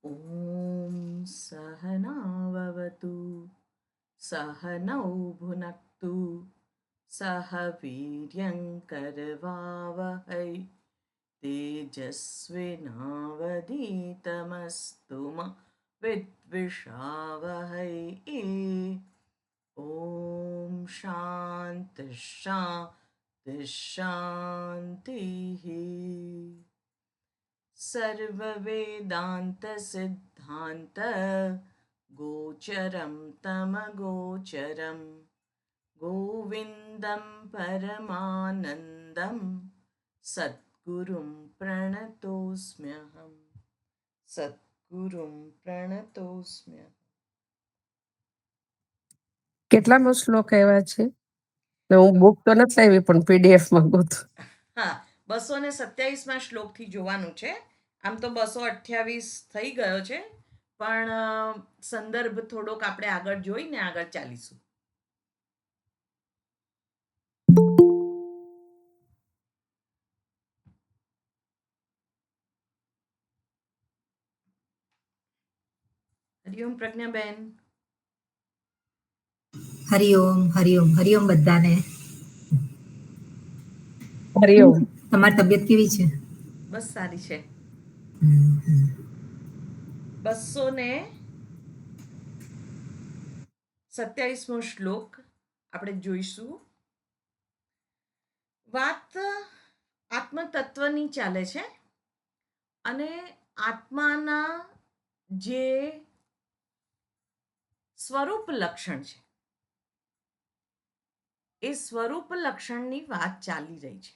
ॐ सहनाववतु सहनौ भुनक्तु सह वीर्यङ्करवावहै तेजस्विनावधीतमस्तु मा विद्विषावहै। ॐ शान्तिः शान्तिः शान्तिः। सर्ववेदान्तसिद्धान्त गोचरं तमगोचरं गोविन्दं परमानन्दं सद्गुरुं प्रणतोऽस्म्यहम्। सद्गुरुं प्रणतोऽस्म्यहम्। કેટલામો શ્લોક આવ્યા છે? હું બુક તો નથી લાવી પણ પીડીએફ માં ગોતું. હા, 227માં શ્લોકથી જોવાનું છે. આમ તો 228 થઈ ગયો છે, પણ સંદર્ભ થોડોક આપણે આગળ જોઈને આગળ ચાલીશું. હરિઓમ પ્રજ્ઞાબેન. હરિઓમ હરિઓમ હરિઓમ બધાને. હરિઓમ. તમારી તબિયત કેવી છે? બસ સારી છે. હમ, હમ. 227મો શ્લોક આપણે જોઈશું. વાત આત્મતત્વની ચાલે છે અને આત્માના જે સ્વરૂપ લક્ષણ છે એ સ્વરૂપ લક્ષણની વાત ચાલી રહી છે.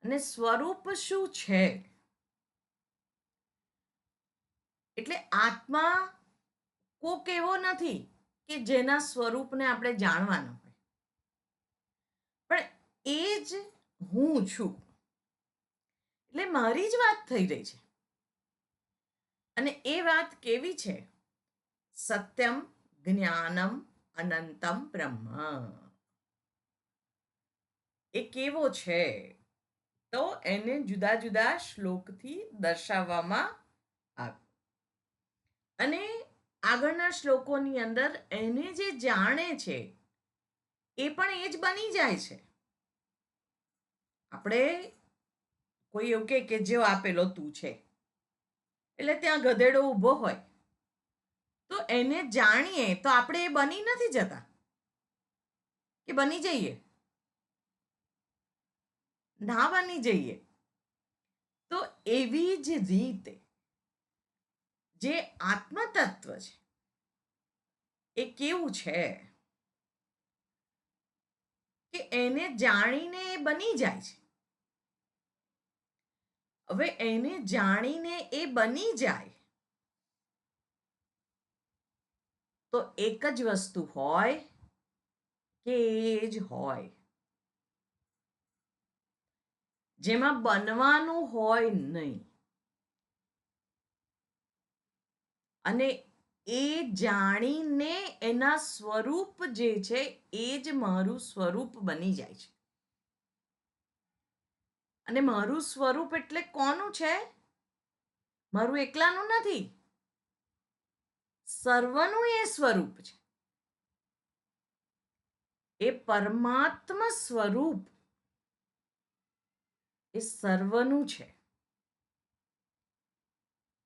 અને સ્વરૂપ શું છે? એટલે આત્મા કોક એવો નથી કે જેના સ્વરૂપને આપણે જાણવાના હોય, પણ એ જ હું છું. એટલે મારી જ વાત થઈ રહી છે. અને એ વાત કેવી છે? સત્યમ જ્ઞાનમ અનંતમ બ્રહ્મ. એ કેવો છે તો એને જુદા જુદા શ્લોકથી દર્શાવવામાં આવે. અને આગળના શ્લોકોની અંદર એને જે જાણે છે એ પણ એ જ બની જાય છે. આપણે કોઈ એવું કે જો આપેલો તું છે, એટલે ત્યાં ગધેડો ઊભો હોય તો એને જાણીએ તો આપણે એ બની નથી જતા કે બની જઈએ, ના બની જઈએ. તો એવી જ રીતે જે આત્મતત્વ છે એ કેવું છે કે એને જાણીને એ બની જાય છે. હવે એને જાણીને એ બની જાય તો એક જ વસ્તુ હોય કે એ જ હોય. જેમાં બનવાનું હોય નહીં. અને એ જાણીને એના સ્વરૂપ જે છે એ જ મારું સ્વરૂપ બની જાય છે. અને મારું સ્વરૂપ એટલે કોનું છે? મારું એકલાનું નથી, સર્વનું એ સ્વરૂપ છે. એ પરમાત્મા સ્વરૂપ એ સર્વનું છે.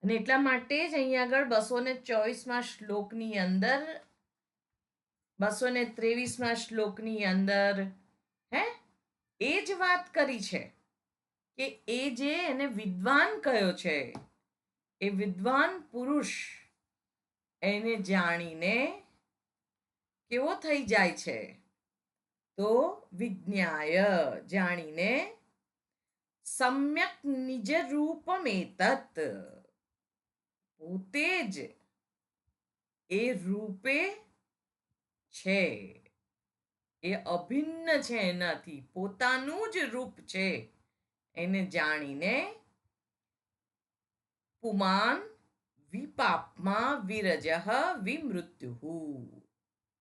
અને એટલા માટે જ અહીંયા આગળ 224માં શ્લોકની અંદર 223માં શ્લોકની અંદર એ જ વાત કરી છે કે એ જે એને વિદ્વાન કયો છે, એ વિદ્વાન પુરુષ એને જાણીને કેવો થઈ જાય છે? તો વિજ્ઞાય, જાણીને સમ્યક નિજ રૂપમેતત, પોતે જ એ રૂપે છે, એ અભિન્ન છે, એનાથી પોતાનું જ રૂપ છે એને જાણીને પુમાન વિપાપમાં વિરજઃ વિમૃત્યુ.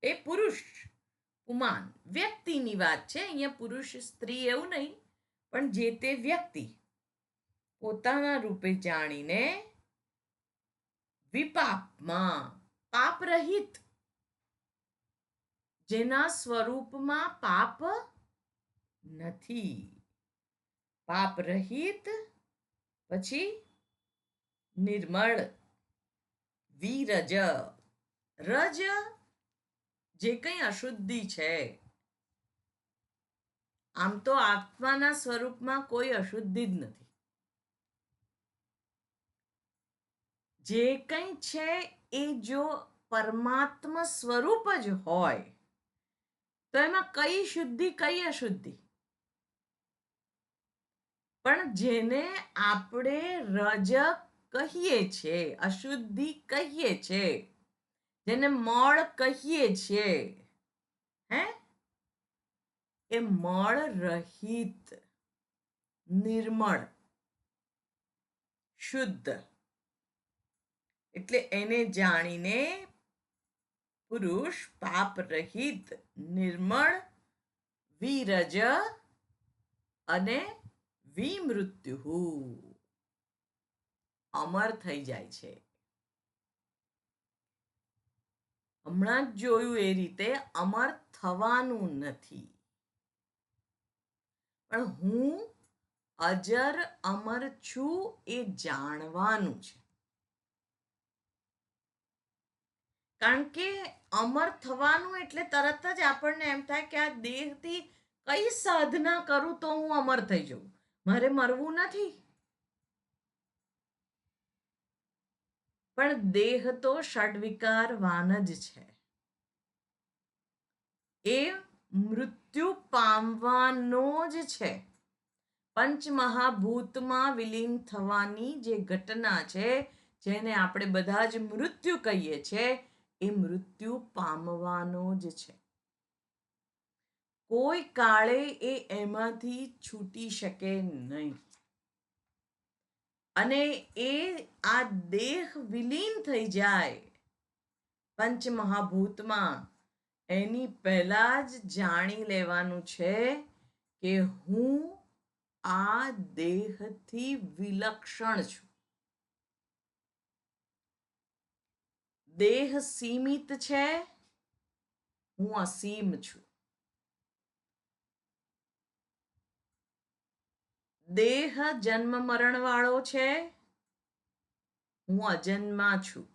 એ પુરુષ પુમાન વ્યક્તિની વાત છે અહીંયા, પુરુષ સ્ત્રી એવું નહીં, પણ જે તે વ્યક્તિ પોતાના રૂપે જાણીને વિપાપમાં પાપ રહિત, જેના સ્વરૂપમાં પાપ નથી. પાપ રહિત, પછી નિર્મળ. વિરજ, રજ જે કંઈ અશુદ્ધિ છે. આમ તો આત્માના સ્વરૂપમાં કોઈ અશુદ્ધિ જ નથી. જે કંઈ છે એ જો પરમાત્મા સ્વરૂપ જ હોય તો એમાં કઈ શુદ્ધિ કઈ અશુદ્ધિ. પણ જેને આપણે રજ કહીએ છીએ, અશુદ્ધિ કહીએ છીએ, જેને મળ કહીએ છીએ, હે, એ મળ રહિત, નિર્મળ, શુદ્ધ. એટલે એને જાણીને પુરુષ પાપ રહિત, નિર્મળ, વિરજ અને વિમૃત્યુ, અમર થઈ જાય છે. હમણાં જ જોયું એ રીતે અમર થવાનું નથી, પણ હું અજર અમર છું એ જાણવાનું છે. કારણ કે અમર થવાનું એટલે તરત જ આપણને એમ થાય કે આ દેહથી કઈ સાધના કરું તો હું અમર થઈ જાઉં, મારે મરવું નથી. પણ દેહ તો ષડવિકારવાન જ છે. એ મૃત્યુ પામવાનો જ છે. પંચમહાભૂતમાં વિલીન થવાની જે ઘટના છે, જેને આપણે બધા જ મૃત્યુ કહીએ છીએ, એ મૃત્યુ પામવાનો જ છે. કોઈ કાળે એ એમાંથી છૂટી શકે નહીં. અને એ આ દેહ વિલીન થઈ જાય પંચમહાભૂતમાં, એની પહેલા જ જાણી લેવાનું છે કે હું આ દેહથી વિલક્ષણ છું. દેહ સીમિત છે, હું અસીમ છું. દેહ જન્મ મરણ વાળો છે, હું અજન્મા છું.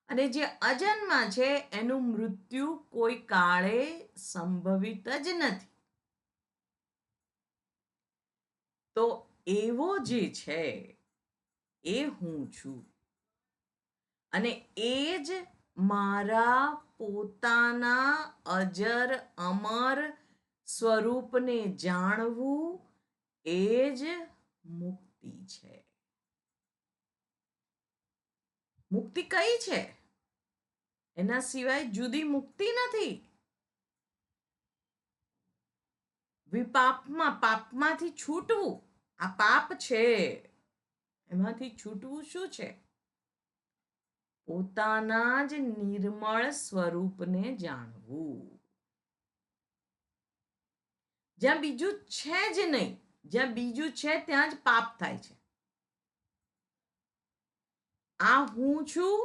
અને જે અજન્મા છે એનું મૃત્યુ કોઈ કાળે સંભવિત જ નથી. તો એવો જે છે એ હું છું. અને એ જ મારા પોતાના અજર અમર સ્વરૂપને જાણવું, એ જ મુક્તિ છે. મુક્તિ કઈ છે? એના સિવાય જુદી મુક્તિ નથી. વિપાપમાં, પાપમાંથી છૂટવું, આ પાપ છે, એમાંથી છૂટવું શું છે? પોતાના જ નિર્મળ સ્વરૂપને જાણવું. જ્યાં બીજું છે જ નહીં, જ્યાં બીજું છે ત્યાં જ પાપ થાય છે. આ હું છું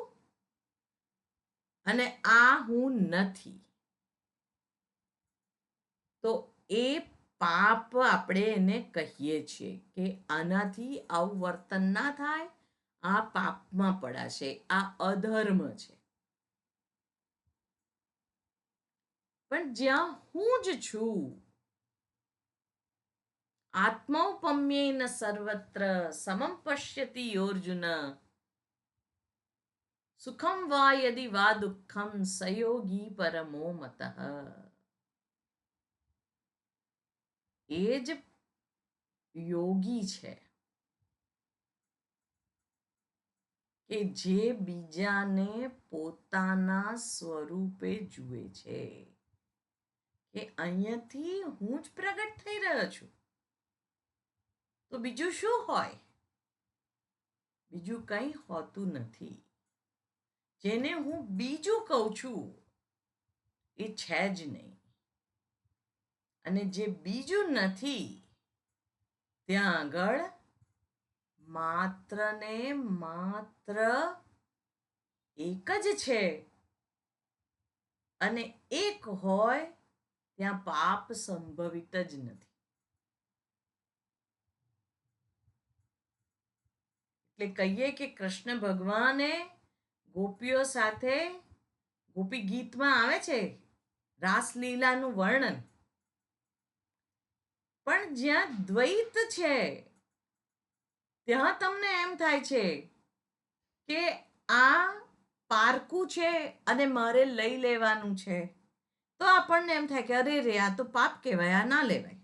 અને આ હું નથી. તો એ પાપ આપણે એને કહીએ છીએ કે આનાથી આવું વર્તન ના થાય, આ પાપમાં પડાશે, આ અધર્મ છે. પણ જ્યાં હું જ છું, આત્મૌપમ્યેન સર્વત્ર સમમ પશ્યતિ યોર્જુન, સુખમ વા યદિ વા દુઃખમ સયોગી પરમો મતઃ. એ જ યોગી છે કે જે બીજાને પોતાના સ્વરૂપે જુએ છે કે અહીંયાથી હું જ પ્રગટ થઈ રહ્યો છું, તો બીજું શું હોય? બીજું કંઈ હોતું નથી. જેને હું બીજું કહું છું એ છે જ નહીં. અને જે બીજું નથી, ત્યાં આગળ માત્ર ને માત્ર એક જ છે અને એક હોય ત્યાં પાપ સંભવિત જ નથી. એટલે કહીએ કે કૃષ્ણ ભગવાને ગોપીઓ સાથે, ગોપી ગીતમાં આવે છે રાસલીલાનું વર્ણન, પણ જ્યાં દ્વૈત છે ત્યાં તમને એમ થાય છે કે આ પારકું છે અને મારે લઈ લેવાનું છે, તો આપણને એમ થાય કે અરે રે આ તો પાપ કહેવાય, આ ના લેવાય,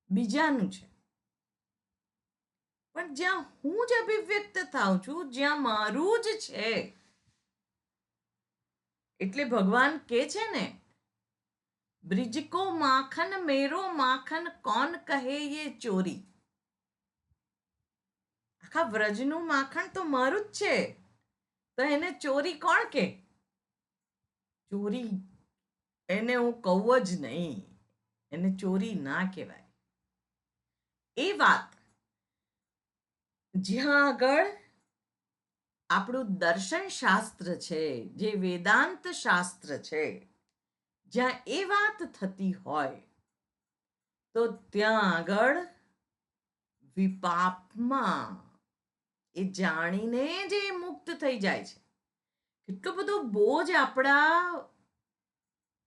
બીજાનું છે. પણ જ્યાં હું જ અભિવ્યક્ત થાઉં છું, જ્યાં મારું જ છે, એટલે ભગવાન કે છે ને, બ્રિજ કો માખન મેરો માખન કોણ કહે યે ચોરી. આખા વ્રજનું માખણ તો મારું જ છે, તો એને ચોરી કોણ કે? ચોરી એને હું કહું જ નહીં, એને ચોરી ના કહેવાય. એ વાત જ્યાં આગળ આપણું દર્શન શાસ્ત્ર છે, જે વેદાંત શાસ્ત્ર છે, જ્યાં એ વાત થતી હોય તો ત્યાં આગળ વિપાપમાં એ જાણીને જ એ મુક્ત થઈ જાય છે. કેટલો બધો બોજ આપણા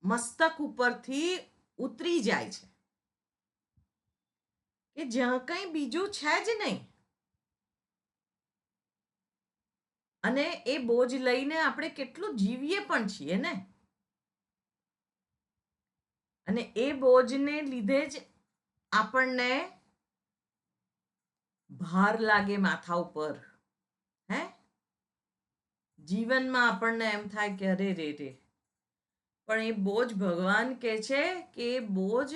મસ્તક ઉપરથી ઉતરી જાય છે કે જ્યાં કંઈ બીજું છે જ નહીં, અને એ બોજ લઈને આપણે કેટલું જીવીએ પણ છીએ ને, અને એ બોજને લીધે જ આપણને ભાર લાગે માથા ઉપર. હે, જીવનમાં આપણને એમ થાય કે અરે રે રે, પણ એ બોજ ભગવાન કહે છે કે એ બોજ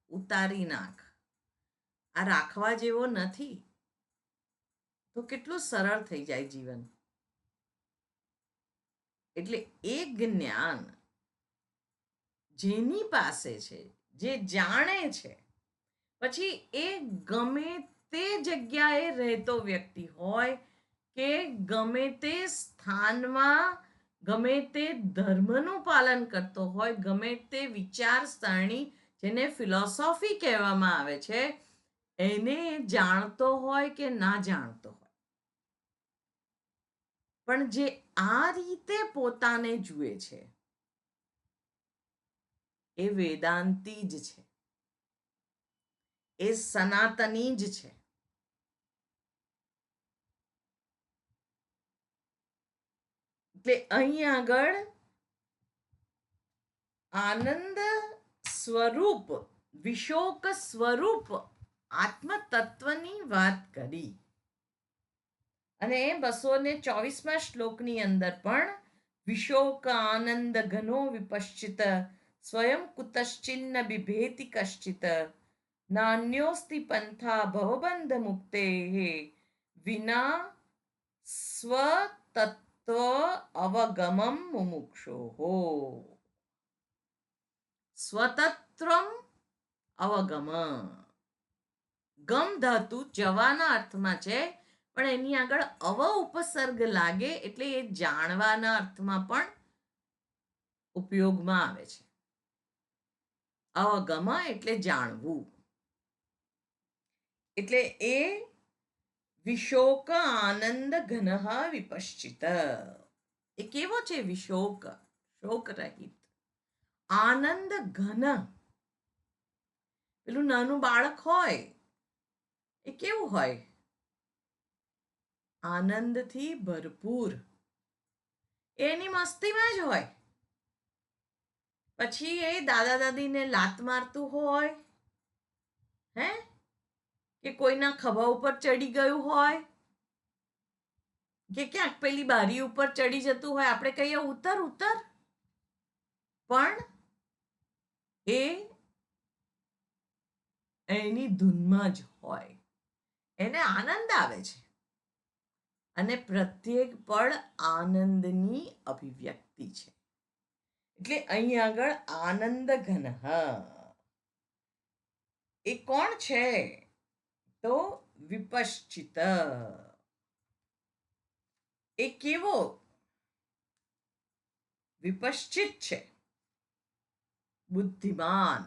ઉતારી નાખ, આ રાખવા જેવો નથી, તો કેટલું સરળ થઈ જાય જીવન. એટલે એ જ્ઞાન જેની પાસે છે, જે જાણે છે, પછી એ ગમે તે જગ્યાએ રહેતો વ્યક્તિ હોય કે ગમે તે સ્થાનમાં, ગમે તે ધર્મનું પાલન કરતો હોય, ગમે તે વિચારસરણી જેને ફિલોસોફી કહેવામાં આવે છે, એને જાણતો હોય કે ના જાણતો હોય, પણ જે આ રીતે પોતાને જુએ છે એ વેદાંતી જ છે, એ સનાતની જ છે. એટલે અહીં આગળ આનંદ સ્વરૂપ, વિશોક સ્વરૂપ આત્મ તત્વની વાત કરી. અને 224મા શ્લોકની અંદર પણ વિશોક આનંદ ઘનો વિપશ્ચિત સ્વયં કુતશ્ચિન્ન બિભેતિ કશ્ચિત નાન્યોસ્તિ પંથા ભવબંધ મુક્તે વિના સ્વતત્વ અવગમમ મુમુક્ષોઃ. સ્વતત્વમ અવગમ, ગમ ધાતુ જવાના અર્થમાં છે, પણ એની આગળ અવ ઉપસર્ગ લાગે એટલે એ જાણવાના અર્થમાં પણ ઉપયોગમાં આવે છે. અવગમ એટલે જાણવું. એટલે એ વિશોક આનંદ ઘન વિપશ્ચિત, એ કેવો છે? વિશોક, શોક રહિત, આનંદ ઘન. પેલું નાનું બાળક હોય એ કેવું હોય? આનંદથી ભરપૂર, એની મસ્તીમાં જ હોય. પછી એ દાદા દાદીને લાત મારતું હોય, હે, કે કોઈના ખભા ઉપર ચડી ગયું હોય, કે ક્યાંક પેલી બારી ઉપર ચડી જતું હોય, આપણે કહીએ ઉતર ઉતર, પણ એ એની ધૂનમાં જ હોય, એને આનંદ આવે છે, અને પ્રત્યેક પળ આનંદની અભિવ્યક્તિ છે. એટલે અહીં આગળ આનંદ ઘન એ કોણ છે? તો વિપશ્ચિત. એ કેવો? વિપશ્ચિત છે, બુદ્ધિમાન,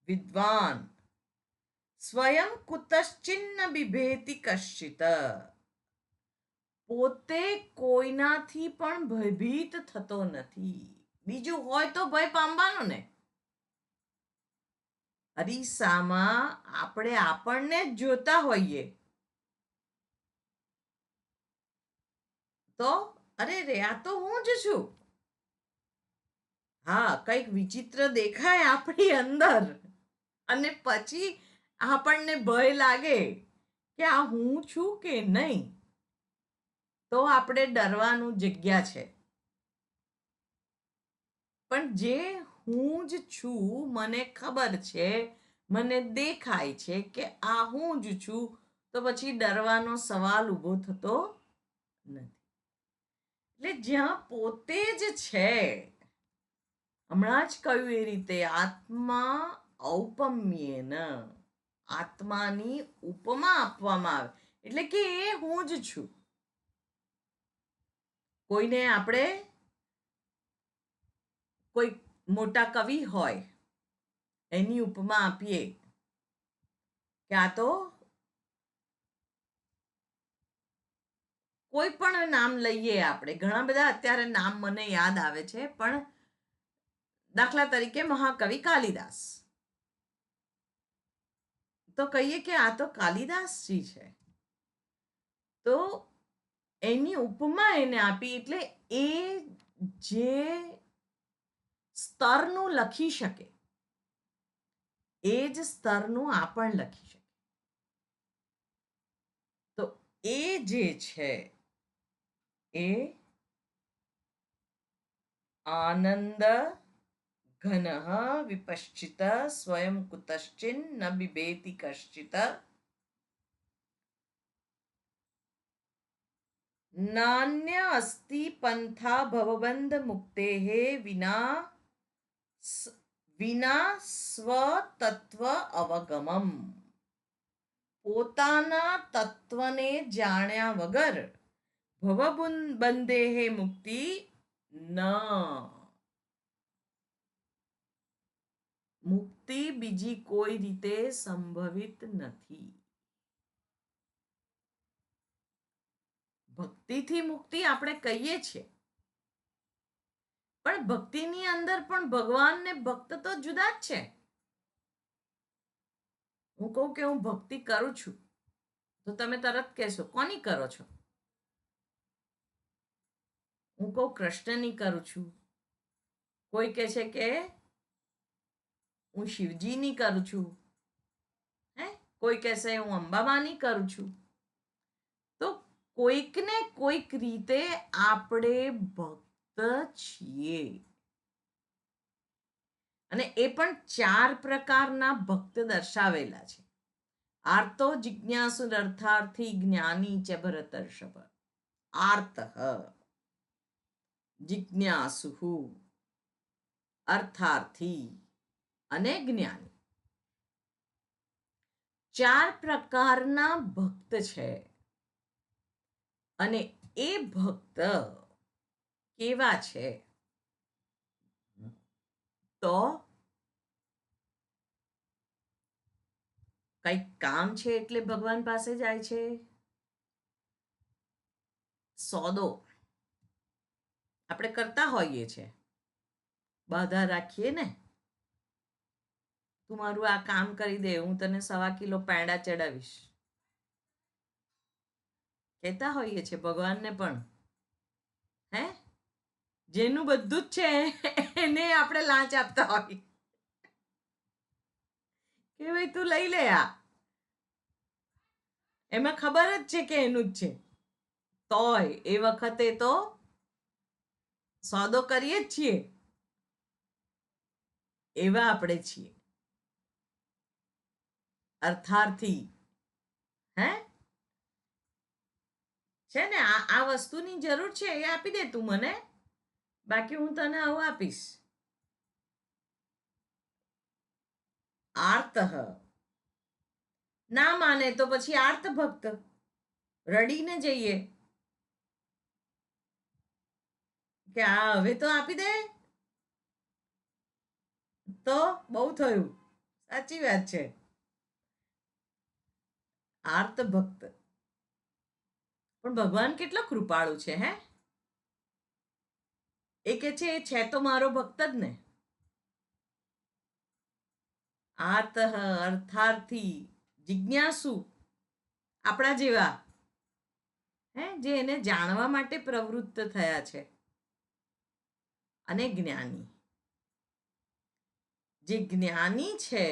વિદ્વાન, સ્વયં કુતશ્ચિન્ન બિભેતિ કશ્ચિત, પોતે કોઈનાથી પણ ભયભીત થતો નથી. બીજું હોય તો ભય પામવાનો ને. અરીસામાં આપણે આપણને જ જોતા હોઈએ તો અરે રે આ તો હું જ છું. હા, કંઈક વિચિત્ર દેખાય આપણી અંદર અને પછી આપણને ભય લાગે કે આ હું છું કે નહીં, તો આપણે ડરવાનું જગ્યા છે. પણ જે હું જ છું, મને ખબર છે, મને દેખાય છે કે આ હું જ છું, તો પછી ડરવાનો સવાલ ઊભો થતો નથી. એટલે જ્યાં પોતે જ છે, હમણાં જ કહ્યું એ રીતે, આત્મા ઔપમ્યેન, આત્માની ઉપમા આપવામાં આવે, એટલે કે એ હું જ છું. કોઈને આપણે કોઈ મોટા કવિ હોય એની ઉપમા આપીએ કે આ તો કોઈ પણ નામ લઈએ આપણે, ઘણા બધા અત્યારે નામ મને યાદ આવે છે, પણ દાખલા તરીકે મહાકવિ કાલિદાસ, તો કહીએ કે આ તો કાલિદાસજી છે, તો એની ઉપમા એને આપી, એટલે એ જે સ્તરનું લખી શકે એ જ સ્તરનું આ પણ લખી શકે. તો એ જે છે એ આનંદ ઘન વિપશ્ચિત સ્વયં કુતશ્ચિન ન બિભેતિ કશ્ચિત નાન્ય અસ્તિ પંથા ભવબંધ મુક્તેઃ વિના સ્વતત્વ અવગમમ. પોતાના તત્વને જાણ્યા વગર ભવબંધેઃ મુક્તિ ન. મુક્તિ બીજી કોઈ રીતે સંભવિત નથી. ભક્તિથી મુક્તિ આપણે કહીએ છીએ, પણ ભક્તિની અંદર પણ ભગવાન ને ભક્ત તો જુદા જ છે. હું કહું કે હું ભક્તિ કરું છું, તો તમે તરત કહેશો કોની કરો છો? હું કહું કૃષ્ણની કરું છું, કોઈ કહે છે કે હું શિવજીની કરું છું, કોઈ કહેશે હું અંબામાની કરું છું. તો કોઈકને કોઈક રીતે આપણે ભક્ત છીએ. અને એ પણ 4 પ્રકારના ભક્ત દર્શાવેલા છે. આર્તો જિજ્ઞાસુ અર્થાર્થી જ્ઞાની ચ ભરતર્ષભ. આર્ત જિજ્ઞાસુ અર્થાર્થી અને જ્ઞાની, 4 પ્રકારના ભક્ત છે. અને એ ભક્ત કેવા છે? તો કંઈક કામ છે એટલે ભગવાન પાસે જાય છે. સોદો આપણે કરતા હોઈએ છીએ, બાધા રાખીએ ને, તું મારું આ કામ કરી દે, હું તને 1.25 કિલો પેંડા ચડાવીશ, કહેતા હોઈએ છીએ ભગવાનને પણ. જેનું બધું જ છે એને આપણે લાંચ આપતા હોય કે ભાઈ તું લઈ લે, આ એમાં ખબર જ છે કે એનું જ છે, તોય એ વખતે તો સોદો કરીએ જ છીએ. એવા આપણે છીએ અર્થાર્થી. છે ને, આ વસ્તુની જરૂર છે એ આપી દે તું મને, બાકી હું તને આવું આપીશ. આર્ત ના માને તો પછી આર્ત ભક્ત, રડીને જઈએ કે આ હવે તો આપી દે, તો બહુ થયું. સાચી વાત છે. આર્ત ભક્ત. પણ ભગવાન કેટલો કૃપાળુ છે હે. એ કે છે એ છે તો મારો ભક્ત જ ને. આર્ત અર્થાર્થી જિજ્ઞાસુ, આપણા જેવા હે, જે એને જાણવા માટે પ્રવૃત્ત થયા છે, અને જ્ઞાની. જે જ્ઞાની છે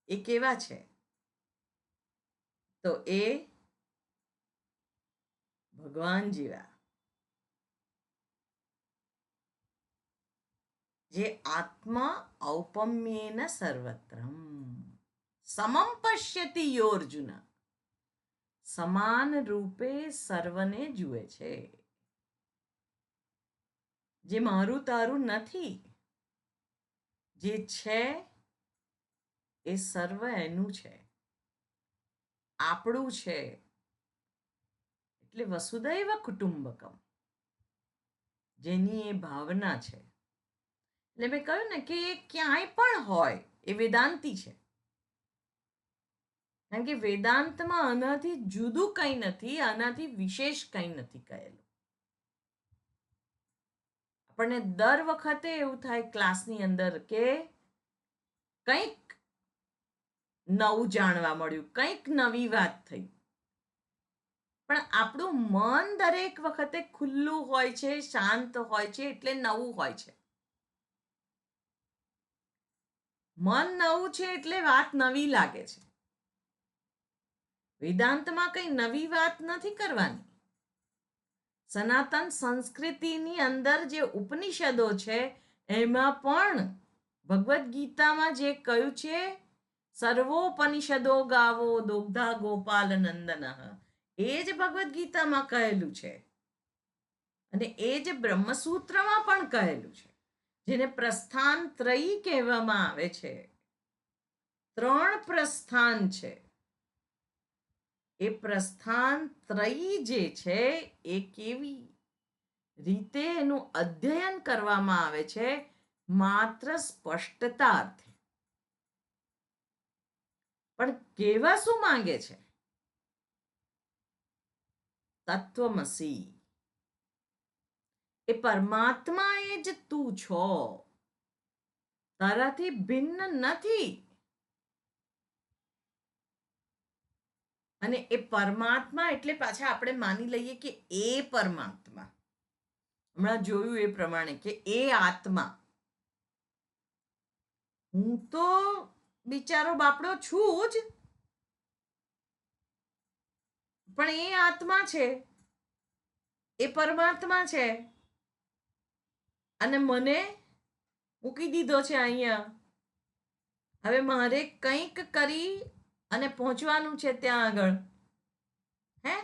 એ કેવા છે? તો એ ભગવાન જેવા, જે આત્મા ઔપમ્યેન સર્વત્રમ સમમ પશ્યતિ યોર્જુન, સમાન રૂપે સર્વને જુએ છે. જે મારું તારું નથી, જે છે એ સર્વ એનું છે, આપણું છે. એટલે વસુદૈવ કુટુંબકમ, જેની એ ભાવના છે. એટલે મેં કહ્યું ને કે એ ક્યાંય પણ હોય એ વેદાંતી છે. કારણ કે વેદાંતમાં આનાથી જુદું કંઈ નથી, આનાથી વિશેષ કંઈ નથી કહેલું. આપણને દર વખતે એવું થાય ક્લાસની અંદર કે કંઈક નવું જાણવા મળ્યું, કંઈક નવી વાત થઈ. પણ આપણું મન દરેક વખતે ખુલ્લું હોય છે, શાંત હોય છે, એટલે નવું હોય છે. મન નવું છે એટલે વાત નવી લાગે છે. વેદાંતમાં કંઈ નવી વાત નથી કરવાની. સનાતન સંસ્કૃતિની અંદર જે ઉપનિષદો છે એમાં પણ ભગવદ્ ગીતામાં જે કહ્યું છે, સર્વોપનિષદો ગાવો દોગ્ધા ગોપાલ નંદન, એ જ ભગવદ્ ગીતામાં કહેલું છે. અને એ જ બ્રહ્મસૂત્રમાં પણ કહેલું છે, જેને પ્રસ્થાન ત્રયી કહેવામાં આવે છે. 3 પ્રસ્થાન છે. એ પ્રસ્થાન ત્રયી જે છે એ કેવી રીતે એનું અધ્યયન કરવામાં આવે છે, માત્ર સ્પષ્ટતા અર્થે. પણ કેવા શું માંગે છે? તત્વમસી, એ પરમાત્મા એ જ તું છો, તારાથી ભિન્ન નથી. અને એ પરમાત્મા એટલે પાછા આપણે માની લઈએ કે એ પરમાત્મા, હમણાં જોયું એ પ્રમાણે કે એ આત્મા. હું તો બિચારો બાપડો છું જ, પણ એ આત્મા છે, એ પરમાત્મા છે, અને મને મૂકી દીધો છે અહીંયા. હવે મારે કંઈક કરી અને પહોંચવાનું છે ત્યાં આગળ. હે,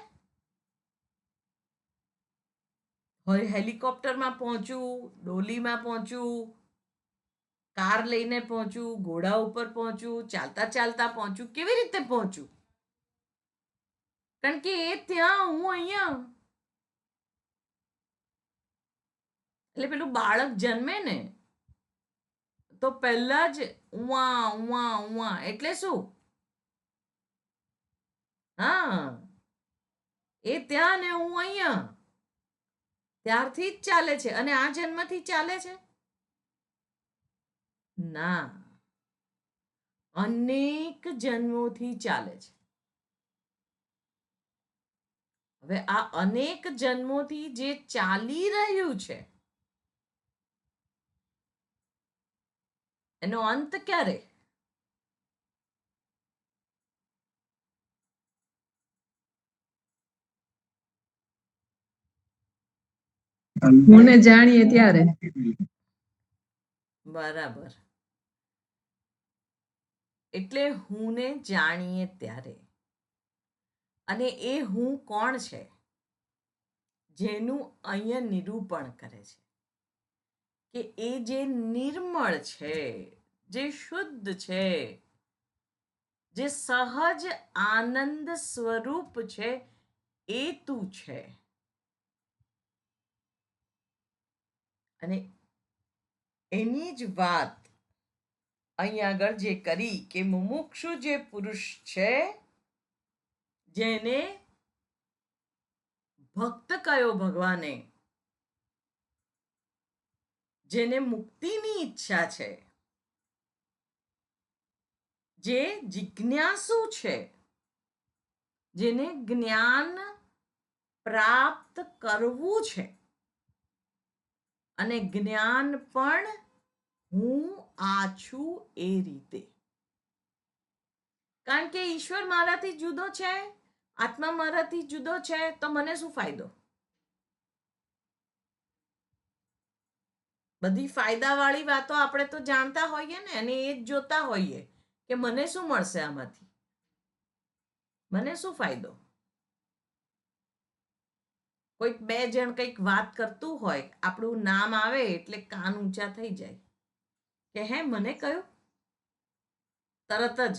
હેલિકોપ્ટરમાં પહોંચું, ડોલીમાં પહોંચું, કાર લઈને પહોંચું, ઘોડા ઉપર પહોંચું, ચાલતા ચાલતા પહોંચું, કેવી રીતે પહોંચું? કારણ કે એ ત્યાં, હું અહીંયા. એટલે પેલું બાળક જન્મે ને તો પહેલા જ ઉવા ઉવા ઉવા એટલે શું? હા, એ ત્યાં ને હું અહીંયા, ત્યારથી જ ચાલે છે. અને આ જન્મથી ચાલે છે? ના, અનેક જન્મોથી ચાલે છે. હવે આ અનેક જન્મોથી જે ચાલી રહ્યું છે, એનો અંત ક્યારે? હું જાણીએ ત્યારે. બરાબર. એટલે હુંને જાણીએ ત્યારે. અને એ હું કોણ છે જેનું અહીંયા નિરૂપણ કરે છે કે એ જે નિર્મળ છે, જે શુદ્ધ છે, જે સહજ આનંદ સ્વરૂપ છે, એ તું છે. અને એની જ વાત અહીં આગળ જે કરી કે મુમુક્ષુ જે પુરુષ છે, જેને ભક્ત કયો ભગવાને, જેને મુક્તિની ઈચ્છા છે, જે જિજ્ઞાસુ છે, જેને જ્ઞાન પ્રાપ્ત કરવું છે, અને જ્ઞાન પણ હું આ છું એ રીતે. કારણ કે ઈશ્વર મારાથી જુદો છે, આત્મા મારાથી જુદો છે, તો મને શું ફાયદો? બધી ફાયદાવાળી વાતો આપણે તો જાણતા હોઈએ ને, અને એ જ જોતા હોઈએ કે મને શું મળશે આમાંથી, મને શું ફાયદો? કોઈક બે જણ કંઈક વાત કરતું હોય, આપણું નામ આવે એટલે કાન ઊંચા થઈ જાય કે હે મને કયું, તરત જ.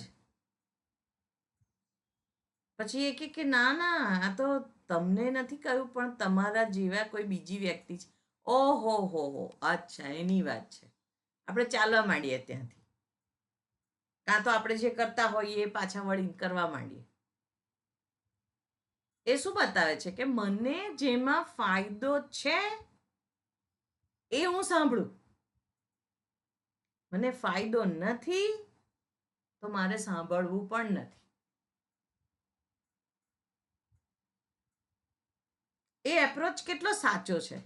પછી એ કે ના ના, આ તો તમને નથી કહ્યું, પણ તમારા જેવા કોઈ બીજી વ્યક્તિ છે. ઓહો હો હો, અચ્છા એની વાત છે. આપણે ચાલવા માંડીએ ત્યાંથી, કાં તો આપણે જે કરતા હોઈએ એ પાછા વળી કરવા માંડીએ. એ શું બતાવે છે કે મને જેમાં ફાયદો છે એ હું સાંભળું, મને ફાયદો નથી તો મારે સાંભળવું પણ નથી. એ એપ્રોચ કેટલો સાચો છે.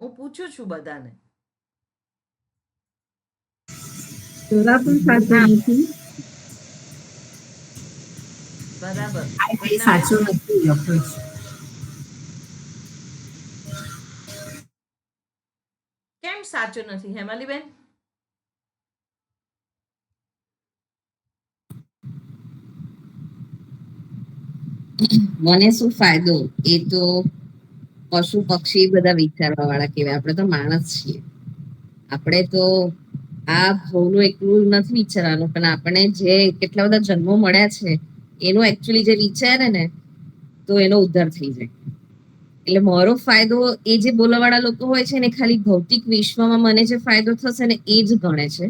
હું પૂછું છું બધાને. જરા પણ સાચું નથી. બરાબર. આ કઈ પ્રજ્ઞાબેન, સાચું નથી approach. કેમ સાચું નથી હેમાલીબેન? મને શું ફાયદો, એ તો પશુ પક્ષી બધા વિચારવા વાળા કહેવાય. આપણે તો માણસ છીએ. આપણે તો આ ભવનું એકલું નથી વિચારવાનું, પણ આપણે જે કેટલા બધા જન્મો મળ્યા છે એનો એકચ્યુઅલી જે વિચારે ને, તો એનો ઉદ્ધાર થઈ જાય. એટલે મારો ફાયદો, એ જે બોલાવાળા લોકો હોય છે ને, ખાલી ભૌતિક વિશ્વમાં મને જે ફાયદો થશે ને એ જ ગણે છે.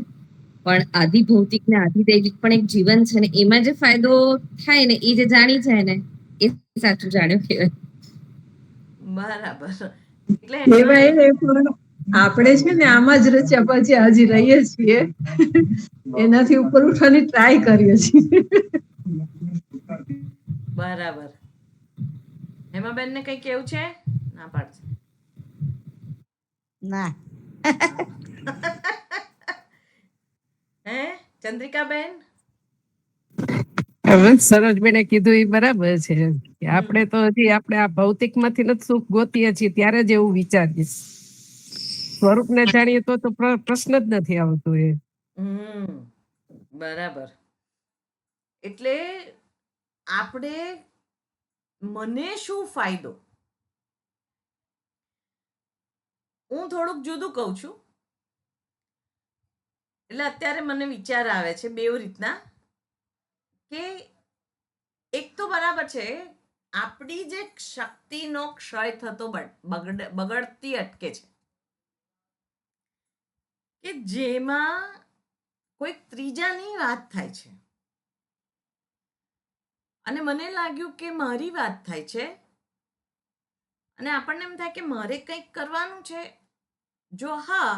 પણ આધિ ભૌતિક ને આધિ દૈવિક પણ એક જીવન છે ને, એમાં જે ફાયદો થાય ને એ જે જાણી જાય ને, એ સાચું જાણ્યું કહેવાય. બરાબર. એટલે કહેવાય ને, પણ આપણે છે ને આમાં જ રચ્યા પછી હજી રહીએ છીએ, એનાથી ઉપર ઉઠવાની ટ્રાય કરીએ છીએ. બરાબર. હેમાબેન ને કઈ કેવું છે? ના પાડશે. ના. હે ચંદ્રિકાબેન? હવે સરોજબેને કીધું એ બરાબર છે કે હમ. આપણે તો હજી આપણે આ ભૌતિક માંથી નથી સુખ ગોતીએ છીએ ત્યારે જ એવું વિચારીએ. સ્વરૂપને જાણીએ તો પ્રશ્ન જ નથી આવતો એ. બરાબર. એટલે આપણે મને શું ફાયદો, હું થોડુંક જુદું કહું છું. એટલે અત્યારે મને વિચાર આવે છે બે રીતના કે એક તો બરાબર છે, આપણી જે શક્તિનો ક્ષય થતો બગડતી અટકે છે, કે જેમાં કોઈક ત્રીજાની વાત થાય છે અને મને લાગ્યું કે મારી વાત થાય છે, અને આપણને એમ થાય કે મારે કંઈક કરવાનું છે. જો હા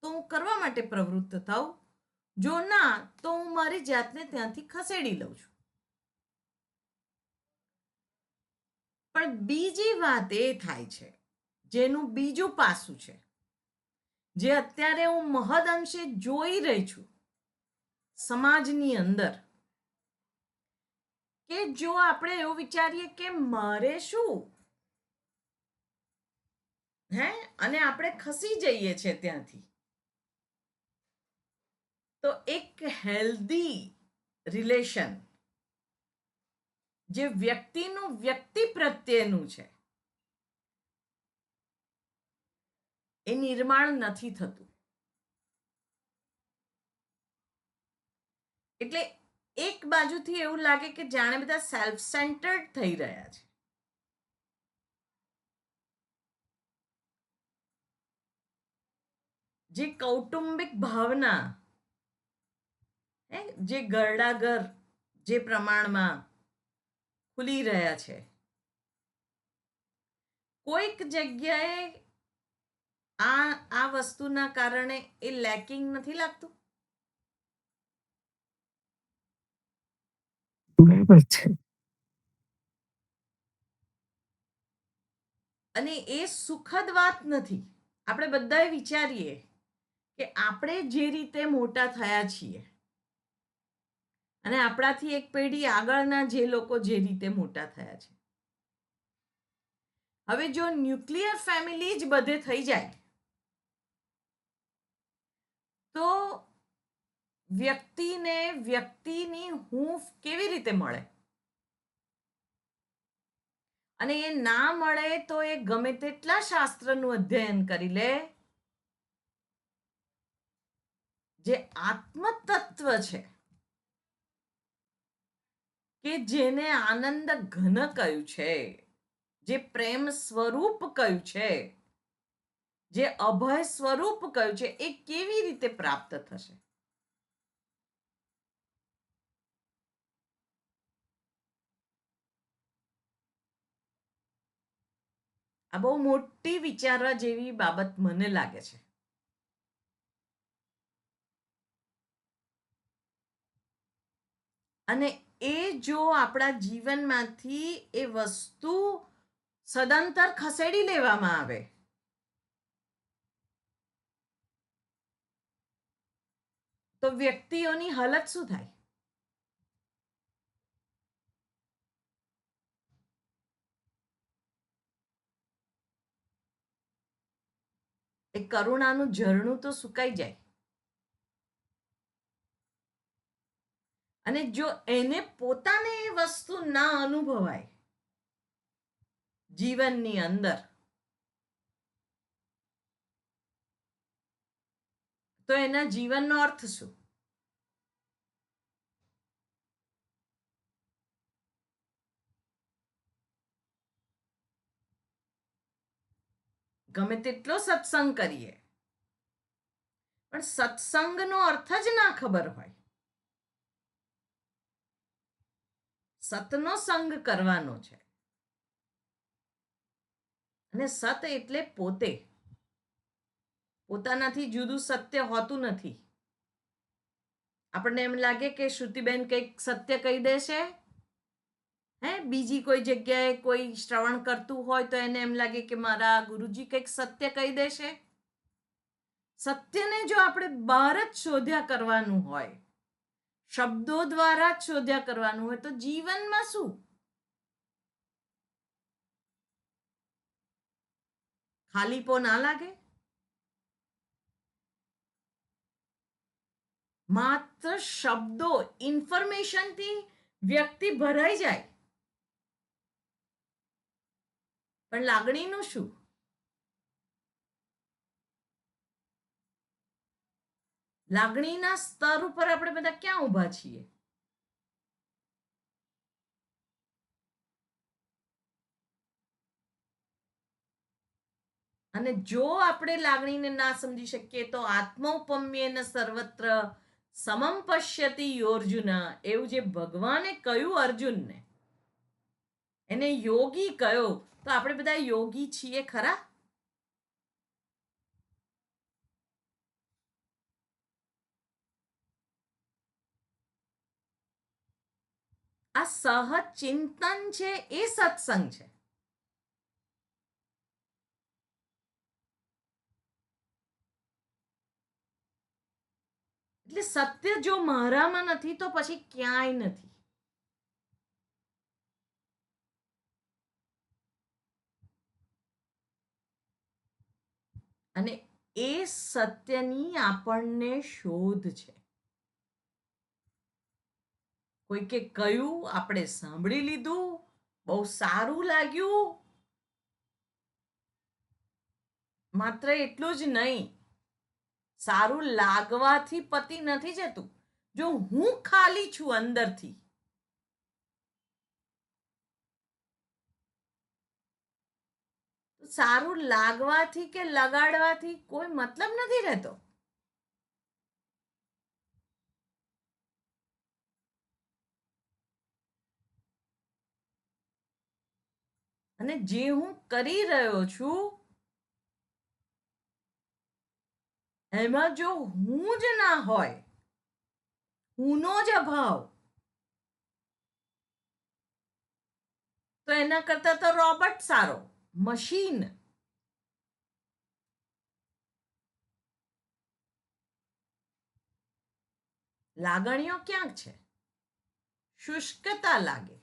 તો હું કરવા માટે પ્રવૃત્ત થાઉં, જો ના તો હું મારી જાતને ત્યાંથી ખસેડી લઉં છું. પણ બીજી વાત એ થાય છે, જેનું બીજું પાસું છે, જે અત્યારે હું મહદ અંશે જોઈ રહી છું સમાજની અંદર, કે જો આપણે એવું વિચારીએ કે મારે શું, હે, અને આપણે ખસી જઈએ છીએ ત્યાંથી, તો એક હેલ્ધી રિલેશન જે વ્યક્તિનું વ્યક્તિ પ્રત્યેનું છે એ નિર્માણ નથી થતું. એટલે એક બાજુથી એવું લાગે કે જાણે બધા સેલ્ફ સેન્ટર્ડ થઈ રહ્યા છે, જે કૌટુંબિક ભાવના, જે ગરડાગર જે પ્રમાણમાં ખુલી રહ્યા છે, કોઈક જગ્યાએ આ વસ્તુના કારણે એ લેકિંગ નથી લાગતું? બરાબર છે. અને એ સુખદ વાત નથી. આપણે બધાએ વિચારીએ કે આપણે જે રીતે મોટા થયા છીએ અને આપણાથી એક પેઢી આગળના જે લોકો જે રીતે મોટા થયા છે, હવે જો ન્યુક્લિયર ફેમિલી જ બધે થઈ જાય તો વ્યક્તિને વ્યક્તિની હૂંફ કેવી રીતે મળે? અને એ ના મળે તો એ ગમે તેટલા શાસ્ત્રનું અધ્યયન કરી લે, જે આત્મતત્વ છે, કે જેને આનંદ ઘન કહ્યું છે, જે પ્રેમ સ્વરૂપ કહ્યું છે, જે અભય સ્વરૂપ કહ્યું છે, એ કેવી રીતે પ્રાપ્ત થશે? આ બહુ મોટી વિચારવા જેવી બાબત મને લાગે છે. અને એ જો આપણા જીવનમાંથી એ વસ્તુ સદંતર ખસેડી લેવામાં આવે તો વ્યક્તિઓની હાલત શું થાય? એ કરુણાનું ઝરણું તો સુકાઈ જાય. અને જો એને પોતાને એ વસ્તુ ના અનુભવાય જીવનની અંદર, તો એના જીવનનો અર્થ શું? ગમે તેટલો સત્સંગ કરીએ પણ સત્સંગનો અર્થ જ ના ખબર હોય, સતનો સંગ કરવાનો છે. અને સત એટલે પોતે, પોતાનાથી જુદું સત્ય હોતું નથી. આપણને એમ લાગે કે શ્રુતિબેન કંઈક સત્ય કહી દેશે, બીજી કોઈ જગ્યાએ કોઈ શ્રવણ કરતું હોય તો એને એમ લાગે કે મારા ગુરુજી કંઈક સત્ય કહી દેશે. સત્યને જો આપણે બહાર જ શોધ્યા કરવાનું હોય, શબ્દો દ્વારા જ શોધ્યા કરવાનું હોય, તો જીવનમાં શું? ખાલીપો ના લાગે? માત્ર શબ્દો, ઇન્ફોર્મેશનથી વ્યક્તિ ભરાઈ જાય, પણ લાગણીનું શું? લાગણીના સ્તર ઉપર આપણે બધા ક્યાં ઊભા છીએ? અને જો આપણે લાગણીને ના સમજી શકીએ તો આત્મૌપમ્યેન સર્વત્ર સમમ પશ્યતિ યોર્જુન, એવું જે ભગવાને કહ્યું અર્જુનને, એને યોગી કહ્યો, તો આપણે બધા યોગી છીએ ખરા? આ સહજ ચિંતન છે, એ સત્સંગ છે. એટલે સત્ય જો મારામાં નથી તો પછી ક્યાંય નથી. અને એ સત્યની આપણને શોધ છે. કોઈકે કહ્યું, આપણે સાંભળી લીધું, બહુ સારું લાગ્યું, માત્ર એટલું જ નહીં, સારું લાગવાથી પતી નથી જતું. જો હું ખાલી છું અંદરથી, તો સારું લાગવાથી કે લગાડવાથી કોઈ મતલબ નથી રહેતો. અને જે હું કરી રહ્યો છું એમાં જો હું જ ના હોય, હુંનો જ અભાવ, તો એના કરતા તો રોબોટ સારો, મશીન. લાગણીઓ ક્યાંક છે, શુષ્કતા લાગે.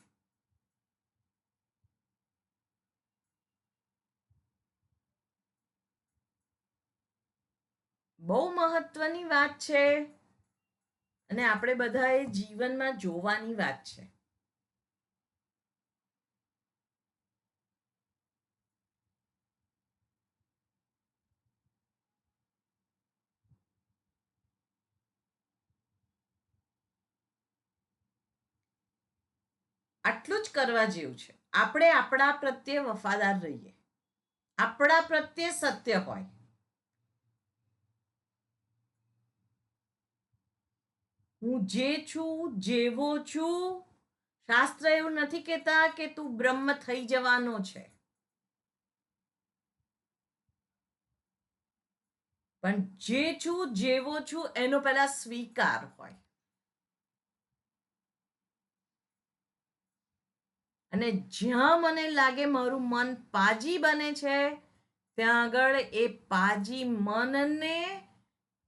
બહુ મહત્વની વાત છે અને આપણે બધાએ જીવનમાં જોવાની વાત છે. આટલું જ કરવા જેવું છે. આપણે આપણા પ્રત્યે વફાદાર રહીએ, આપણા પ્રત્યે સત્ય હોય. હું જે છું, જેવો છું, શાસ્ત્ર એવું નથી કહેતા કે તું બ્રહ્મ થઈ જવાનો છે, પણ જે છું, જેવો છું એનો પહેલા સ્વીકાર હોય. અને જ્યાં મને લાગે મારું મન પાજી બને છે ત્યાં આગળ એ પાજી મનને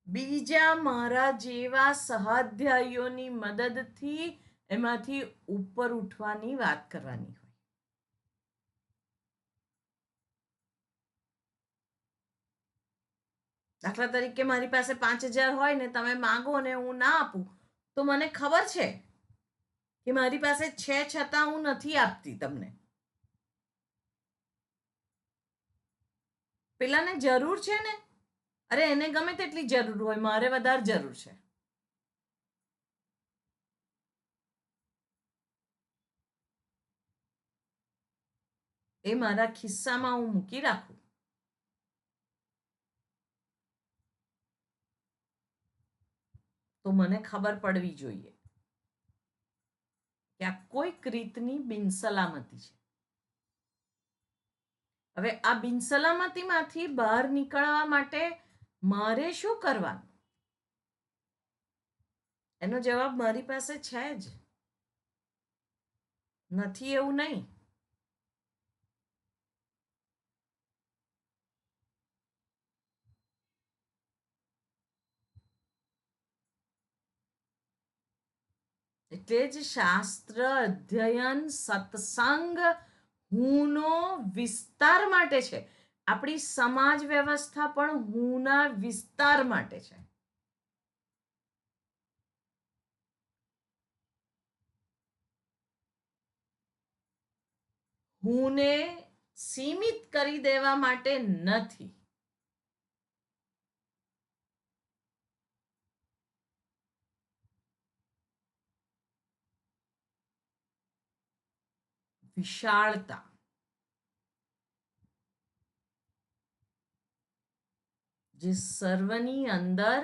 બીજા મારા જેવા સહાધ્યાયીઓની મદદથી એમાંથી ઉપર ઉઠવાની વાત કરવાની હોય. દાખલા તરીકે મારી પાસે 5,000 હોય ને તમે માંગો ને હું ના આપું તો મને ખબર છે કે મારી પાસે છે છતાં હું નથી આપતી તમને. પેલાને જરૂર છે ને, અરે એને ગમે તેટલી જરૂર હોય, મારે વધારે જરૂર છે. એ મારા ખિસ્સામાં હું મૂકી રાખું. તો મને ખબર પડવી જોઈએ કે આ કોઈક રીતની બિનસલામતી છે. હવે આ બિનસલામતીમાંથી બહાર નીકળવા માટે મારે શું કરવાનું? એનો જવાબ મારી પાસે છે જ. નથી એવું નહીં. એટલે જ શાસ્ત્ર અધ્યયન, સત્સંગ હુંનો વિસ્તાર માટે છે. આપણી સમાજ વ્યવસ્થા પણ હુંના વિસ્તાર માટે છે. હુંને સીમિત કરી દેવા માટે નથી. વિશાળતા, જે સર્વની અંદર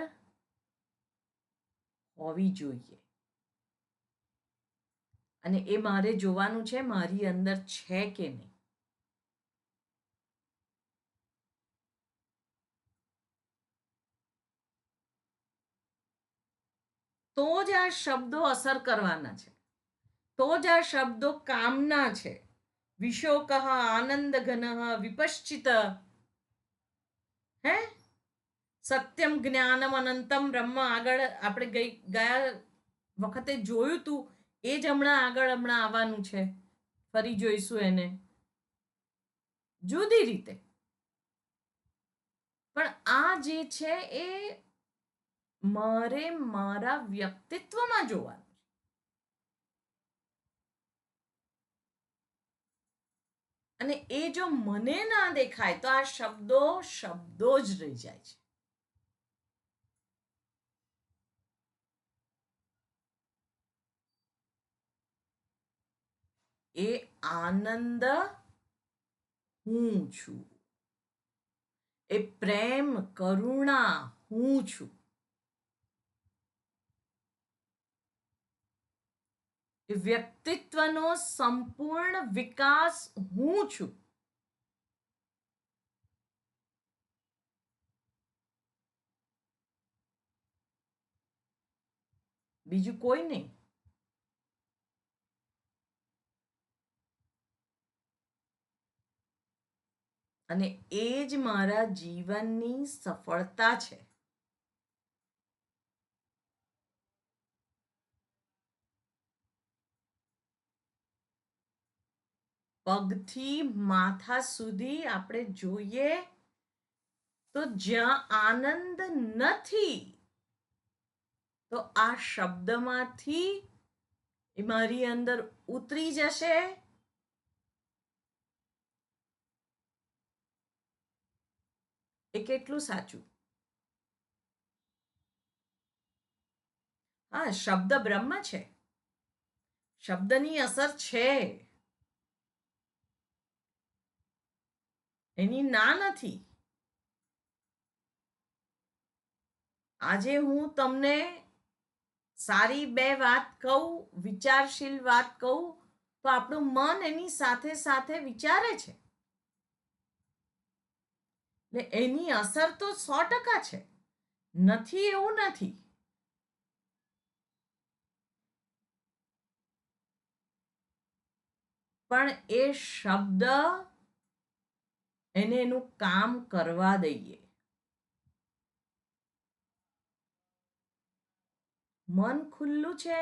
હોવી જોઈએ. અને એ મારે જોવાનું છે મારી અંદર છે કે નહીં. તો જ આ શબ્દો અસર કરવાના છે, તો જ આ શબ્દો કામના છે. વિશોક આનંદ ઘન વિપશ્ચિત, હે સત્યમ જ્ઞાનમ અનંતમ બ્રહ્મ, આગળ આપણે ગયા વખતે જોયું તું એ જ હમણાં આવવાનું છે. ફરી જોઈશું એને જુદી રીતે. પણ આ જે છે એ મારે મારા વ્યક્તિત્વમાં જોવાનું. અને એ જો મને ના દેખાય તો આ શબ્દો શબ્દો જ રહી જાય છે. એ આનંદ હું છું, એ પ્રેમ કરુણા હું છું. એ વ્યક્તિત્વનો સંપૂર્ણ વિકાસ હું છું. બીજું કોઈ નહીં. અને એ જ મારા જીવનની સફળતા છે. પગથી માથા સુધી આપણે જોઈએ તો જ્યાં આનંદ નથી, તો આ શબ્દમાંથી એ મારી અંદર ઉતરી જશે. એ કેટલું સાચું? હા, શબ્દ બ્રહ્મ છે. શબ્દની અસર છે, એની ના નથી. આજે હું તમને સારી બે વાત કહું, વિચારશીલ વાત કહું, તો આપણું મન એની સાથે સાથે વિચારે છે. ને એની અસર તો 100% છે. નથી એવું નથી. પણ એ શબ્દ એને એનું કામ કરવા દઈએ. મન ખુલ્લું છે,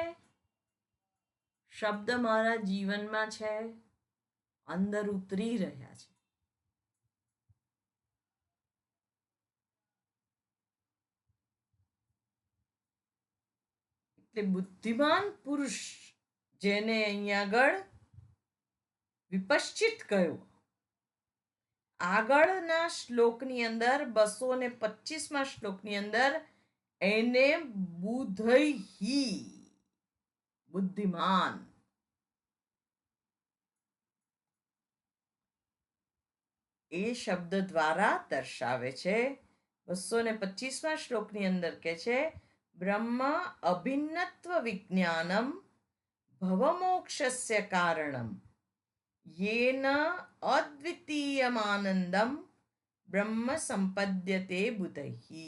શબ્દ મારા જીવનમાં છે, અંદર ઉતરી રહ્યા છે. એટલે બુદ્ધિમાન પુરુષ, જેને અહીંયા આગળ વિપશ્ચિત કહ્યું, આગળના શ્લોકની અંદર 225મા શ્લોકની અંદર એને બુધૈહી, બુદ્ધિમાન, એ શબ્દ દ્વારા દર્શાવે છે. 225મા શ્લોકની અંદર કે છે, બ્રહ્મ અભિન્નત્વ વિજ્ઞાનમ ભવમોક્ષસ્ય કારણમ येन अद्वितीयमानंदम ब्रह्म संपद्यते बुधैहि.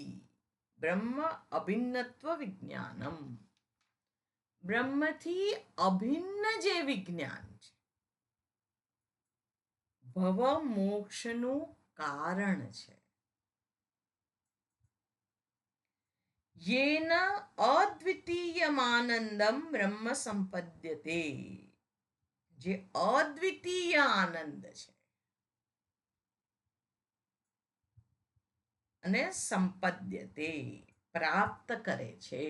બ્રહ્મ અભિન્નત્વ વિજ્ઞાનમ, બ્રહ્મથી અભિન્ન જે વિજ્ઞાન છે, ભવ મોક્ષનું કારણ છે. येन अद्वितीयमानंदम ब्रह्म संपद्यते, જે અદ્વિતીય આનંદ છે, અને સંપદ્યતે, પ્રાપ્ત કરે છે.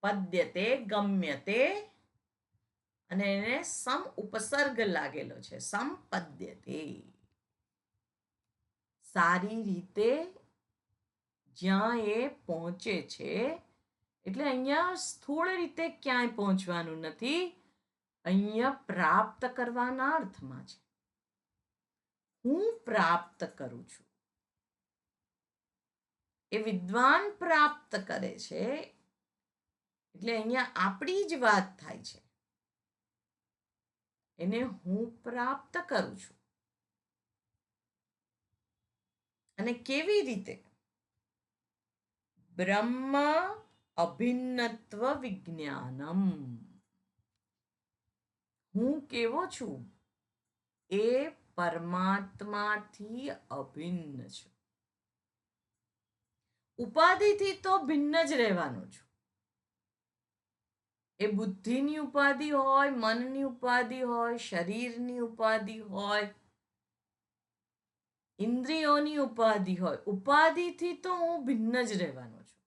પદ્યતે, ગમ્યતે, અને એને સમ ઉપસર્ગ લાગેલો છે, સંપદ્યતે. સારી રીતે જ્યાં એ પહોંચે છે. એટલે અહીંયા સ્થૂળ રીતે ક્યાંય પહોંચવાનું નથી, અહીંયા પ્રાપ્ત કરવાના અર્થમાં છે. હું પ્રાપ્ત કરું છું. એ વિદ્વાન પ્રાપ્ત કરે છે. એટલે અહીંયા આપણી જ વાત થાય છે. એને હું પ્રાપ્ત કરું છું. અને કેવી રીતે? બ્રહ્મ અભિન્નત્વ વિજ્ઞાનમ. હું કેવો છું? એ પરમાત્માથી અભિન્ન છું. ઉપાધિથી તો ભિન્ન જ રહેવાનું છું. એ બુદ્ધિની ઉપાધિ હોય, મનની ઉપાધિ હોય, શરીરની ઉપાધિ હોય, ઇન્દ્રિયોની ઉપાધિ હોય, ઉપાધિથી તો હું ભિન્ન જ રહેવાનો છું.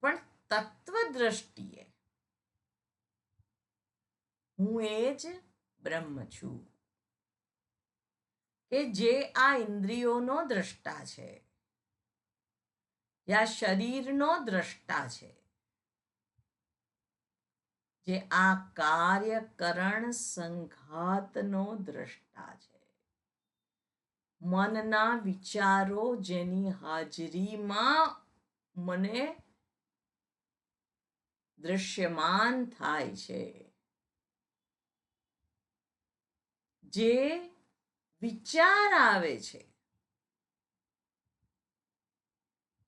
પણ તત્વ દ્રષ્ટિએ હું એ જ બ્રહ્મ છું, કે જે આ ઇન્દ્રિયોનો દ્રષ્ટા છે, યા શરીરનો દ્રષ્ટા છે, જે આ કાર્યકરણ સંઘાતનો દ્રષ્ટા છે. મનના વિચારો જેની હાજરીમાં મને દૃશ્યમાન થાય છે, જે વિચાર આવે છે,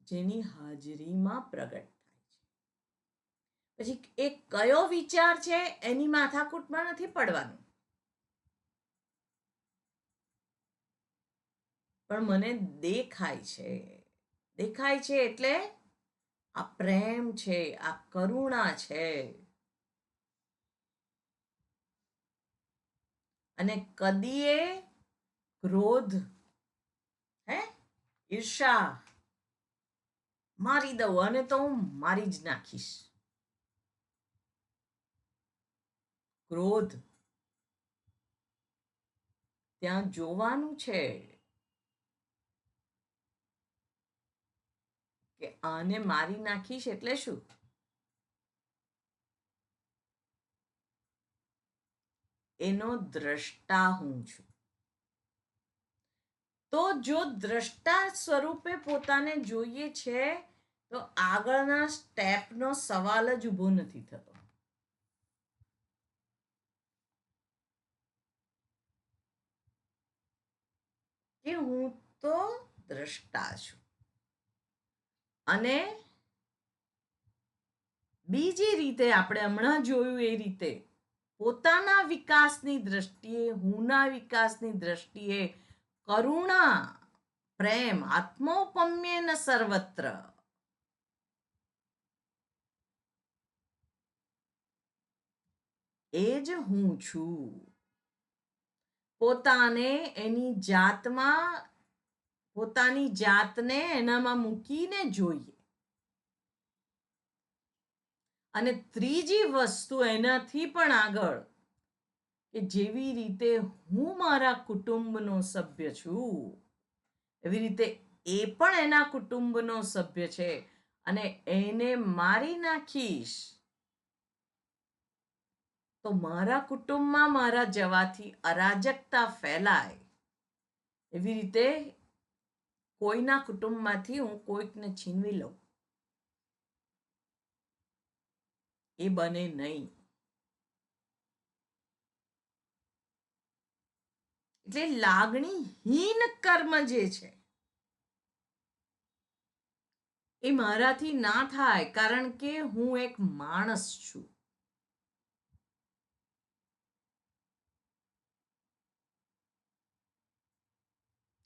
જેની હાજરીમાં પ્રગટ થાય છે. પછી એ કયો વિચાર છે એની માથાકૂટમાં નથી પડવાનું, પણ મને દેખાય છે એટલે આ પ્રેમ છે, આ કરુણા છે. અને કદીએ ક્રોધ, ઈર્ષા મારી દઉં અને તો હું મારી જ નાખીશ. ક્રોધ ત્યાં જોવાનું છે કે આને મારી નાખીશ એટલે શું? એનો દ્રષ્ટા હું છું. તો જો દ્રષ્ટા સ્વરૂપે પોતાને જોઈએ છે તો આગળના સ્ટેપનો સવાલ જ ઊભો નથી થતો. કે હું તો દ્રષ્ટા છું. અને બીજી રીતે આપણે હમણાં જોયું એ રીતે પોતાના વિકાસની દ્રષ્ટિએ, હુંના વિકાસની દ્રષ્ટિએ કરુણા, પ્રેમ, આત્મૌપમ્યેન સર્વત્ર, એ જ હું છું. પોતાને એની જાતમાં, પોતાની જાતને એનામાં મૂકીને જોઈએ. અને ત્રીજી વસ્તુ એનાથી પણ આગળ, કે જેવી રીતે હું મારા કુટુંબનો સભ્ય છું એવી રીતે એ પણ એના કુટુંબનો સભ્ય છે અને એને મારી નાખીશ તો મારા કુટુંબમાં મારા જવાથી અરાજકતા ફેલાય. એવી રીતે કોઈના કુટુંબમાંથી હું કોઈકને છીનવી લઉં, એ બને નહીં. એટલે લાગણીહીન કર્મ જે છે એ મારાથી ના થાય, કારણ કે હું એક માણસ છું.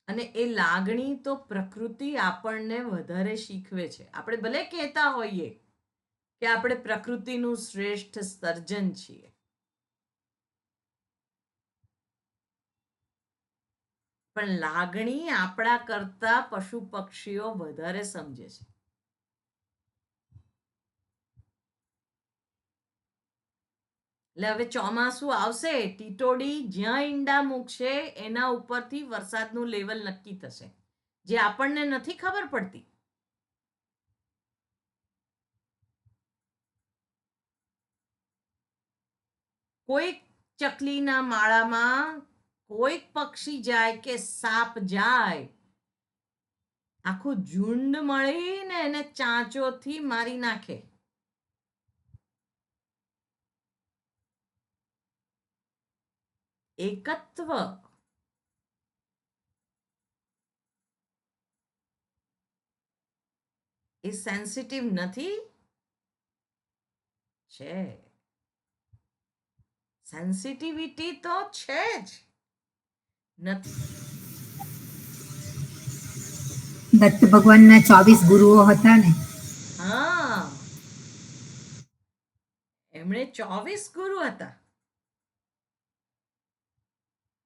અને એ લાગણી તો પ્રકૃતિ આપણને વધારે શીખવે છે. આપણે ભલે કહેતા હોઈએ કે આપણે પ્રકૃતિનું શ્રેષ્ઠ સર્જન છીએ, પણ લાગણી આપણા કરતા પશુ પક્ષીઓ વધારે સમજે છે. એટલે હવે ચોમાસું આવશે, ટીટોડી જ્યાં ઈંડા મૂકશે એના ઉપરથી વરસાદનું લેવલ નક્કી થશે, જે આપણને નથી ખબર પડતી. કોઈક ચકલીના માળામાં કોઈક પક્ષી જાય કે સાપ જાય, આખું ઝુંડ મળીને એને ચાંચોથી મારી નાખે. એકત્વ, એ સેન્સિટિવ નથી? છે. સેન્સિટિવિટી તો છે જ. નથી. દત્ત ભગવાનના 24 ગુરુઓ હતા ને, હા, એમણે 24 ગુરુ હતા.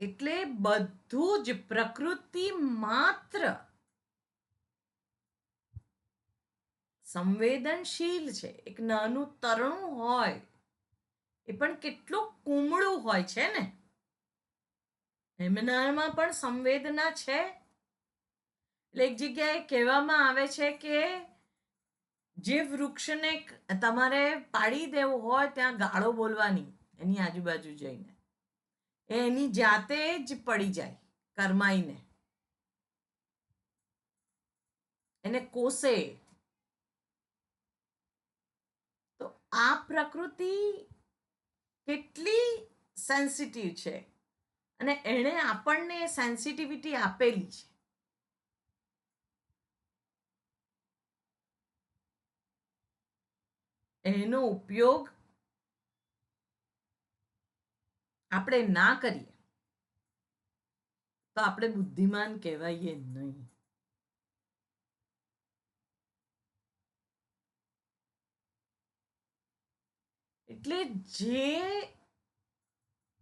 એટલે બધું જ પ્રકૃતિ માત્ર સંવેદનશીલ છે. એક નાનું તરણું હોય એ પણ કેટલું કુમળું હોય છે ને, એમનામાં પણ સંવેદના છે. એટલે એક જગ્યાએ કહેવામાં આવે છે કે જે વૃક્ષને તમારે પાડી દેવું હોય ત્યાં ગાળો બોલવાની એની આજુબાજુ જઈને એ એની જાતે જ પડી જાય કરમાઈને, એને કોસે. તો આ પ્રકૃતિ કેટલી સેન્સિટિવ છે અને એણે આપણને સેન્સિટિવિટી આપેલી છે. એનો ઉપયોગ આપણે ના કરીએ તો આપણે બુદ્ધિમાન કહેવાઈએ નહીં. એટલે જે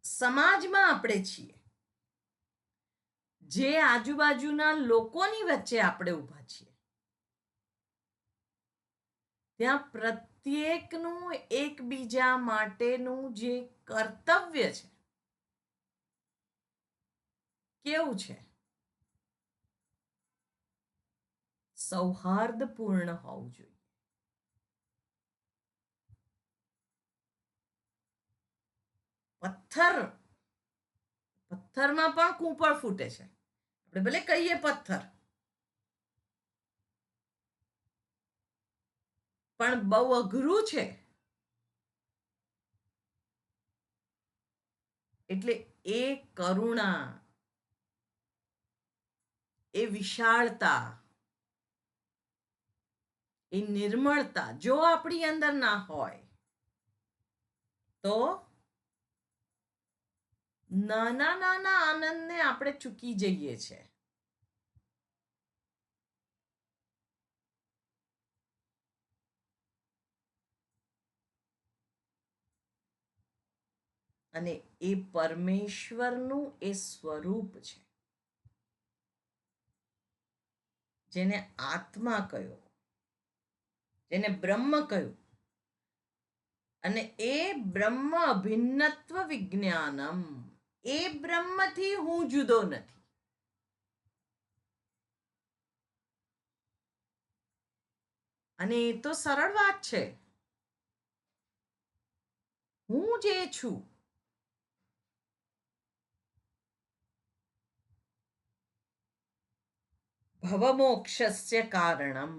સમાજમાં આપણે છીએ, જે આજુબાજુના લોકોની વચ્ચે આપણે ઊભા છીએ, ત્યાં પ્રત્યેકનું એકબીજા માટેનું જે કર્તવ્ય છે કેવું છે? સૌહાર્દપૂર્ણ હોવું જોઈએ. પથ્થરમાં પણ કૂંપળ ફૂટે છે. આપણે ભલે કહીએ પથ્થર, પણ બહુ અઘરું છે. એટલે એ કરુણા, એ વિશાળતા, એ નિર્મળતા જો આપણી અંદર ના હોય તો નાના નાના આનંદને આપણે ચૂકી જઈએ છીએ. અને એ પરમેશ્વરનું એ સ્વરૂપ છે જેને આત્મા કહ્યો, જેને બ્રહ્મ કહ્યું. અને એ બ્રહ્મ અભિન્નત્વ વિજ્ઞાનમ, એ બ્રહ્મથી હું જુદો નથી. અને એ તો સરળ વાત છે. હું જે છું ભવમોક્ષસ્ય કારણમ,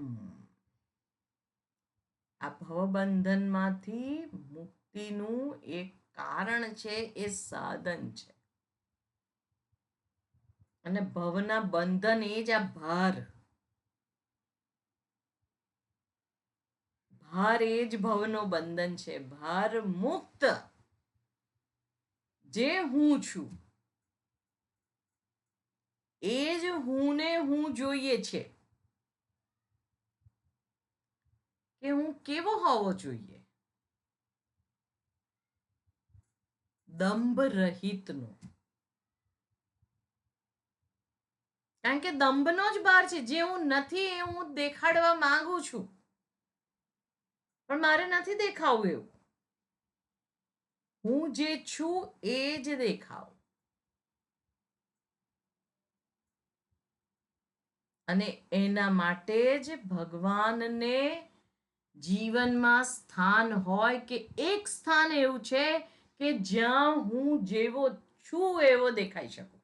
આ ભવબંધનમાંથી મુક્તિનું એક કારણ છે, એ સાધન છે. અને ભવના બંધન એ જ આ ભાર, ભાર એ જ ભવનો બંધન છે. ભાર મુક્ત જે હું છું એ જ હું ને હું જોઈએ છે કે હું કેવો હોવો જોઈએ. દંભ રહિતનો. કારણ કે દંભનો જ ભાર છે. જે હું નથી એ હું દેખાડવા માંગુ છું, પણ મારે નથી દેખાવું એવું. હું જે છું એ જ દેખાવ. અને એના માટે જ ભગવાનને જીવનમાં સ્થાન હોય કે એક સ્થાન એવું છે કે જ્યાં હું જેવો છું એવો દેખાઈ શકું.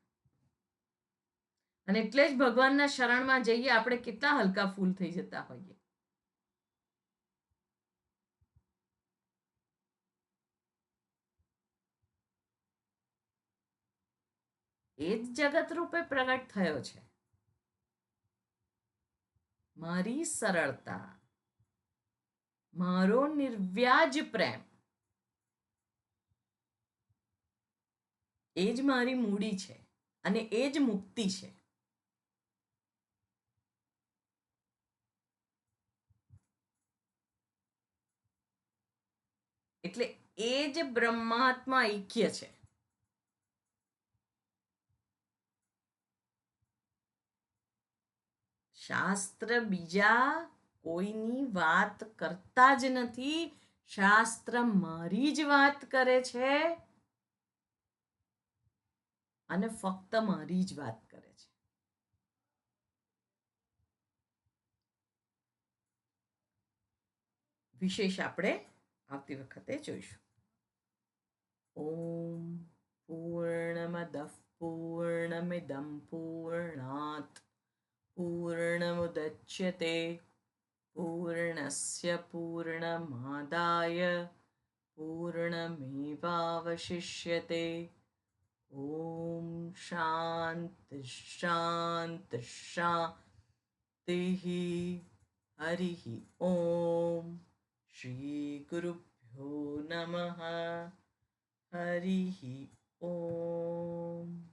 અને એટલે જ ભગવાનના શરણમાં જઈએ આપણે કેટલા હલકા ફૂલ થઈ જતા હોઈએ. એ જ જગત રૂપે પ્રગટ થયો છે. મારી સરળતા, મારો નિર્વ્યાજ પ્રેમ, એ જ મારી મૂડી છે અને એ જ મુક્તિ છે. એટલે એ જ બ્રહ્માત્મા ઐક્ય છે. શાસ્ત્ર બીજા કોઈની વાત કરતા જ નથી. શાસ્ત્ર મારી જ વાત કરે છે અને ફક્ત મારી જ વાત કરે છે. વિશેષ આપણે આવતી વખતે જોઈશું. ઓમ પૂર્ણમદ પૂર્ણમિદમ પૂર્ણાત પૂર્ણમુદચ્યતે પૂર્ણસ્ય પૂર્ણમાદાય પૂર્ણમેવાવશિષ્યતે. ઓમ શાંતિ શાંતિ શાંતિઃ. હરિઃ ઓમ. શ્રી ગુરુભ્યો નમઃ. હરિઃ ઓમ.